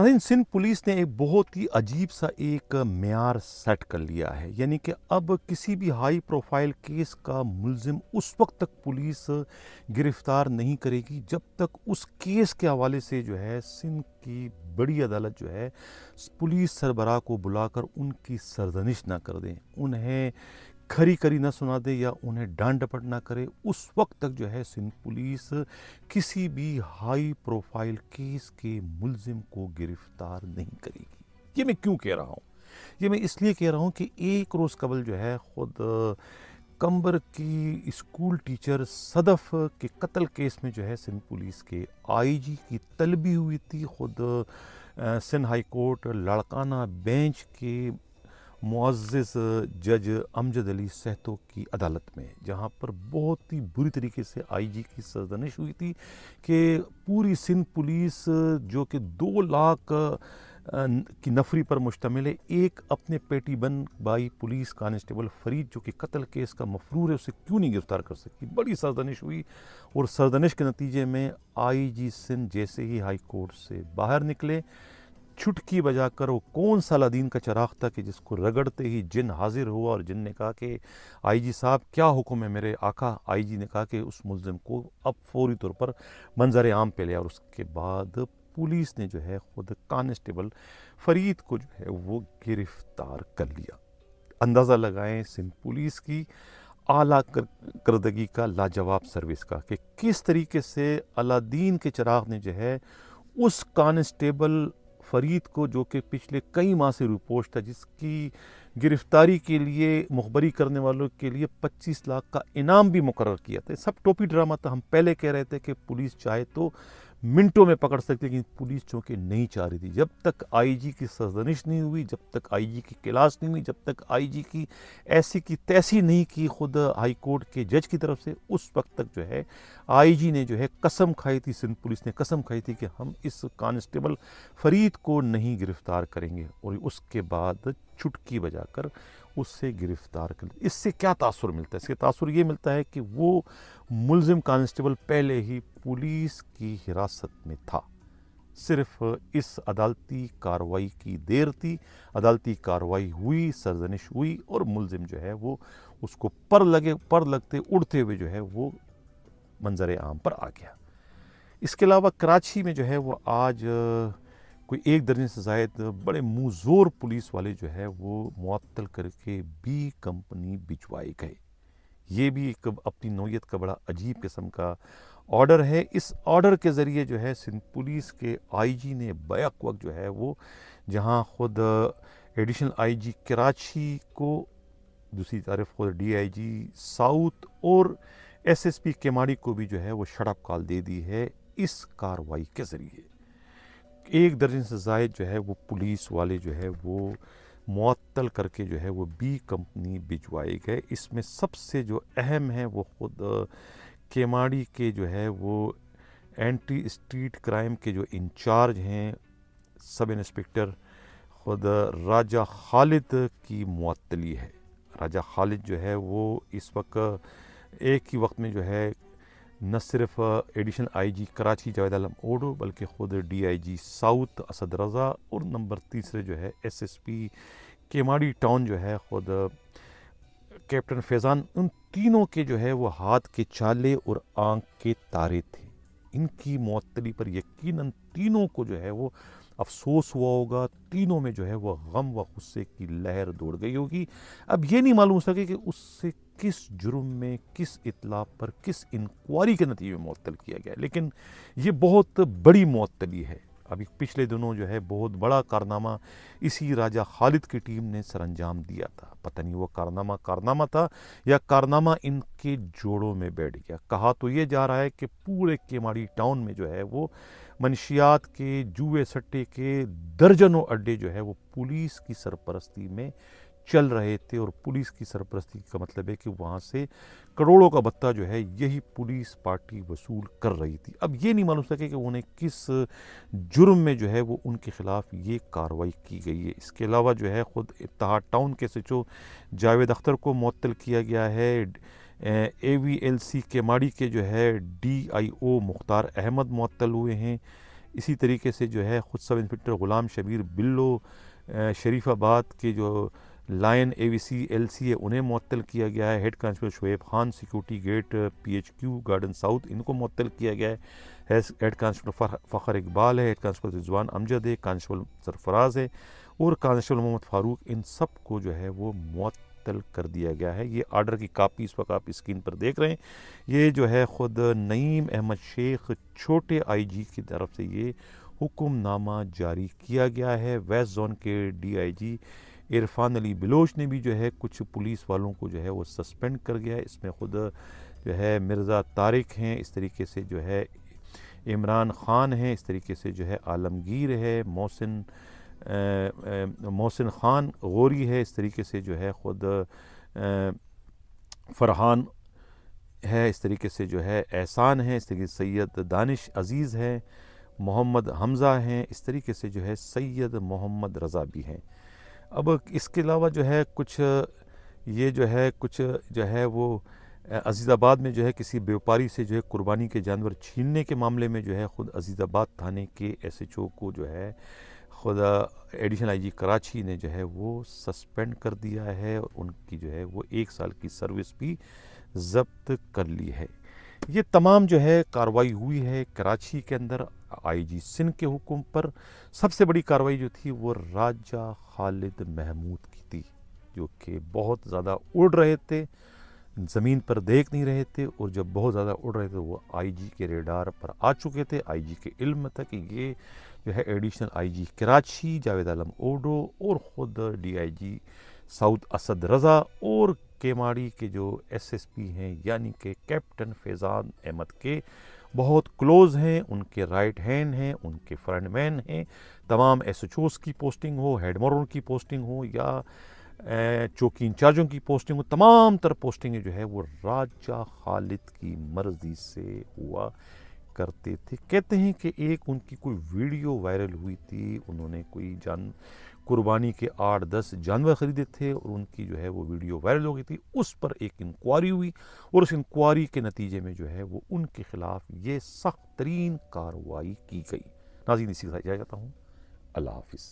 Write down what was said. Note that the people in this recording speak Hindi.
नाज़रीन, सिंध पुलिस ने एक बहुत ही अजीब सा एक मेयार सेट कर लिया है, यानी कि अब किसी भी हाई प्रोफाइल केस का मुलजिम उस वक्त तक पुलिस गिरफ्तार नहीं करेगी जब तक उस केस के हवाले से जो है सिंध की बड़ी अदालत जो है पुलिस सरबराह को बुलाकर उनकी सरजनिश ना कर दें, उन्हें खरी खरी ना सुना दे या उन्हें डांट डपट ना करे। उस वक्त तक जो है सिंध पुलिस किसी भी हाई प्रोफाइल केस के मुलजिम को गिरफ्तार नहीं करेगी। ये मैं क्यों कह रहा हूँ? ये मैं इसलिए कह रहा हूँ कि एक रोज़ कबल जो है ख़ुद कंबर की स्कूल टीचर सदफ़ के कत्ल केस में जो है सिंध पुलिस के आईजी की तलबी हुई थी ख़ुद Sindh high court Larkana bench के मुअज़्ज़िज़ जज अमजद अली सहतो की अदालत में, जहाँ पर बहुत ही बुरी तरीके से आईजी की सरजनिश हुई थी कि पूरी सिंध पुलिस जो कि 2 लाख की नफरी पर मुश्तमिल है, एक अपने पेटी बंद बाई पुलिस कांस्टेबल फरीद जो कि कत्ल केस का मफरूर है उसे क्यों नहीं गिरफ्तार कर सकती। बड़ी सरजनिश हुई और सरजनिश के नतीजे में आईजी सिंध जैसे ही हाई कोर्ट से बाहर निकले, चुटकी बजाकर वो कौन सा अलादीन का चिराग था कि जिसको रगड़ते ही जिन हाजिर हुआ और जिन ने कहा कि आईजी साहब क्या हुक्म है मेरे आका। आईजी ने कहा कि उस मुलजिम को अब फौरी तौर पर मंजर आम पे लिया और उसके बाद पुलिस ने जो है ख़ुद कांस्टेबल फरीद को जो है वो गिरफ्तार कर लिया। अंदाज़ा लगाएं सिंध पुलिस की आला करदगी का, लाजवाब सर्विस का, कि किस तरीके से अलादीन के चिराग ने जो है उस कांस्टेबल फरीद को जो कि पिछले कई माह से रिपोर्ट था, जिसकी गिरफ्तारी के लिए मुखबरी करने वालों के लिए 25 लाख का इनाम भी मुकर्रर किया था। सब टोपी ड्रामा था। हम पहले कह रहे थे कि पुलिस चाहे तो मिनटों में पकड़ सकती, लेकिन पुलिस चूँकि नहीं चाह रही थी। जब तक आईजी की सरजनिश नहीं हुई, जब तक आईजी की क्लास नहीं हुई, जब तक आईजी की ऐसी की तैसी नहीं की खुद हाई कोर्ट के जज की तरफ से, उस वक्त तक जो है आईजी ने जो है कसम खाई थी, सिंध पुलिस ने कसम खाई थी कि हम इस कांस्टेबल फरीद को नहीं गिरफ्तार करेंगे, और उसके बाद चुटकी बजाकर उससे गिरफ्तार कर। इससे क्या तासुर मिलता है? इसके तासुर ये मिलता है कि वो मुलजिम कांस्टेबल पहले ही पुलिस की हिरासत में था। सिर्फ इस अदालती कार्रवाई की देर थी, अदालती कार्रवाई हुई, सरजनिश हुई और मुलजिम जो है वो उसको पर लगते उड़ते हुए जो है वो मंजर आम पर आ गया। इसके अलावा कराची में जो है वो आज कोई 1 दर्जन से ज़ायद बड़े मुँहज़ोर पुलिस वाले जो है वो मुअत्तल करके बी कंपनी भिजवाए गए। ये भी एक अपनी नौयत का बड़ा अजीब किस्म का ऑर्डर है। इस ऑर्डर के ज़रिए जो है सिंध पुलिस के आईजी ने बैक वक्त जो है वो, जहां ख़ुद एडिशनल आईजी कराची को, दूसरी तरफ खुद डीआईजी साउथ और एसएसपी केमाड़ी को भी जो है वो शटअप कॉल दे दी है। इस कार्रवाई के ज़रिए 1 दर्जन से ज़ायद जो है वो पुलिस वाले जो है वो मुअत्तल करके जो है वो बी कंपनी भिजवाए गए। इसमें सबसे जो अहम है वो ख़ुद केमाड़ी के जो है वो एंटी स्ट्रीट क्राइम के जो इंचार्ज हैं सब इंस्पेक्टर ख़ुद राजा खालिद की मुअत्तली है। राजा खालिद जो है वो इस वक्त एक ही वक्त में जो है न सिर्फ एडिशनल आईजी कराची जावेद आलम ओडो, बल्कि ख़ुद डीआईजी साउथ असद रज़ा और नंबर 3 जो है एसएसपी केमाड़ी टाउन जो है ख़ुद कैप्टन फैज़ान, उन तीनों के जो है वो हाथ के चाले और आंख के तारे थे। इनकी मुअत्तली पर यकीनन तीनों को जो है वो अफसोस हुआ होगा, तीनों में जो है वो गम व गुस्से की लहर दौड़ गई होगी। अब ये नहीं मालूम हो सके कि उससे किस जुर्म में, किस इत्ला पर, किस इंक्वायरी के नतीजे में मुअत्तल किया गया, लेकिन ये बहुत बड़ी मुअत्तली है। अभी पिछले दिनों जो है बहुत बड़ा कारनामा इसी राजा खालिद की टीम ने सरअंजाम दिया था। पता नहीं वो कारनामा था या कारनामा इनके जोड़ों में बैठ गया। कहा तो ये जा रहा है कि पूरे केमाड़ी टाउन में जो है वो मनशियात के, जुए सट्टे के दर्जनों अड्डे जो है वो पुलिस की सरपरस्ती में चल रहे थे, और पुलिस की सरपरस्ती का मतलब है कि वहाँ से करोड़ों का भत्ता जो है यही पुलिस पार्टी वसूल कर रही थी। अब ये नहीं मालूम सके कि उन्हें किस जुर्म में जो है वो उनके ख़िलाफ़ ये कार्रवाई की गई है। इसके अलावा जो है ख़ुद इत्तेहाद टाउन के एसएचओ जावेद अख्तर को मुअत्तल किया गया है। AVLC केमाड़ी के जो है DIO मुख्तार अहमद मुअत्तल हुए हैं। इसी तरीके से जो है ख़ुद सब इंस्पेक्टर ग़ुलाम शबीर बिल्लो शरीफाबाद के जो लायन AVC LC है उन्हें मुअत्तल किया गया है। Head constable Shoaib Khan security gate PHQ garden south इनको मुअत्तल किया गया है। हेड कांस्टेबल फ़खर इकबाल है, हेड कांस्टेबल रिजवान अमजद है, कांस्टेबल सरफराज है और कांस्टेबल मोहम्मद फ़ारूक, इन सब को जो है वो मुअत्तल कर दिया गया है। ये आर्डर की कापी इस वक्त आप स्क्रीन पर देख रहे हैं। ये जो है ख़ुद नईम अहमद शेख छोटे IG की तरफ से ये हुक्मनामा जारी किया गया है। वेस्ट जोन के DIG इरफान अली बिलोच ने भी जो है कुछ पुलिस वालों को जो है वो सस्पेंड कर गया है। इसमें ख़ुद जो है मिर्ज़ा तारिक हैं, इस तरीके से जो है इमरान ख़ान हैं, इस तरीके से जो है आलमगीर है, मोहसिन ख़ान गौरी है, इस तरीके से जो है ख़ुद फ़रहान है, इस तरीके से जो है एहसान है, इस तरीके से सैयद दानिश अज़ीज़ है, मोहम्मद हमज़ा हैं, इस तरीके से जो है सैयद मोहम्मद रज़ा भी हैं। अब इसके अलावा जो है कुछ जो है वो अजीज़ाबाद में जो है किसी व्यापारी से जो है कुर्बानी के जानवर छीनने के मामले में जो है ख़ुद अजीज़ाबाद थाने के SHO को जो है ख़ुद एडिशनल IG कराची ने जो है वो सस्पेंड कर दिया है और उनकी जो है वो 1 साल की सर्विस भी ज़ब्त कर ली है। ये तमाम जो है कार्रवाई हुई है कराची के अंदर IG सिंध के हुक्म पर। सबसे बड़ी कार्रवाई जो थी वो राजा खालिद महमूद की थी, जो कि बहुत ज़्यादा उड़ रहे थे, ज़मीन पर देख नहीं रहे थे, और जब बहुत ज़्यादा उड़ रहे थे वो IG के रेडार पर आ चुके थे। IG के इल्म था कि ये जो है एडिशनल IG कराची जावेद आलम ओडो और ख़ुद DIG साउथ असद रज़ा और केमाड़ी के जो SSP हैं यानी कि कैप्टन फैज़ान अहमद के बहुत क्लोज़ हैं, उनके राइट हैंड हैं, उनके फ्रंटमैन हैं। तमाम SHOs की पोस्टिंग हो, हेड मॉरल की पोस्टिंग हो या चौकी इंचार्जों की पोस्टिंग हो, तमाम तरह पोस्टिंगें जो है वो राजा खालिद की मर्ज़ी से हुआ करते थे। कहते हैं कि एक उनकी कोई वीडियो वायरल हुई थी, उन्होंने कोई कुर्बानी के 8-10 जानवर ख़रीदे थे और उनकी जो है वो वीडियो वायरल हो गई थी। उस पर एक इंक्वायरी हुई और उस इंक्वायरी के नतीजे में जो है वो उनके ख़िलाफ़ ये सख्त तरीन कार्रवाई की गई। नाज़रीन, इसी के साथ इजाज़त चाहता हूँ। अल्लाह हाफ़िज़।